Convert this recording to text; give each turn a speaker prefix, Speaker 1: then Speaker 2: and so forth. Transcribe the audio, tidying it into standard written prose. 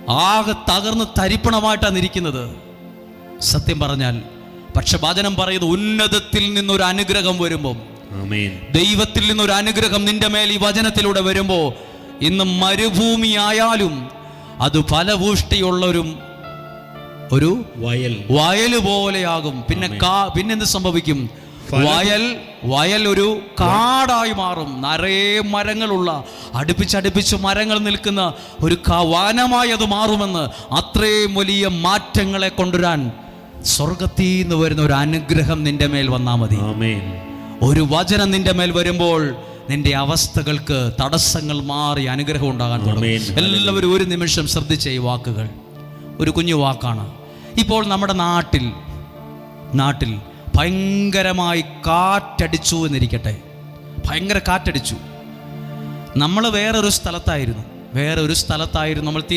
Speaker 1: ആകെ തകർന്ന് തരിപ്പണമായിട്ടാണ് ഇരിക്കുന്നത്. സത്യം പറഞ്ഞാൽ പക്ഷെ വചനം പറയുന്നത് ഉന്നതത്തിൽ നിന്നൊരു അനുഗ്രഹം വരുമ്പോൾ, ദൈവത്തിൽ നിന്നൊരു അനുഗ്രഹം നിന്റെ മേൽ ഈ വചനത്തിലൂടെ വരുമ്പോൾ, ഇന്ന് മരുഭൂമി ആയാലും അത് ഫലപുഷ്ടിയുള്ളൊരു വയൽ പോലെയാകും. പിന്നെന്ത് സംഭവിക്കും? വയൽ ഒരു കാടായി മാറും. നിറയെ മരങ്ങളുള്ള, അടുപ്പിച്ചടുപ്പിച്ച് മരങ്ങൾ നിൽക്കുന്ന ഒരു വനമായി അത് മാറുമെന്ന്. അത്രയും വലിയ മാറ്റങ്ങളെ കൊണ്ടുവരാൻ സ്വർഗത്തിൽ നിന്ന് വരുന്ന ഒരു അനുഗ്രഹം നിന്റെ മേൽ വന്നാൽ മതി. ഒരു വചനം നിന്റെ മേൽ വരുമ്പോൾ നിന്റെ അവസ്ഥകൾക്ക് തടസ്സങ്ങൾ മാറി അനുഗ്രഹം ഉണ്ടാകാൻ തുടങ്ങും. എല്ലാവരും ഒരു നിമിഷം ശ്രദ്ധിച്ച ഈ വാക്കുകൾ ഒരു കുഞ്ഞു വാക്കാണ്. ഇപ്പോൾ നമ്മുടെ നാട്ടിൽ ഭയങ്കരമായി കാറ്റടിച്ചു എന്നിരിക്കട്ടെ. ഭയങ്കര കാറ്റടിച്ചു. നമ്മൾ വേറൊരു സ്ഥലത്തായിരുന്നു നമ്മൾ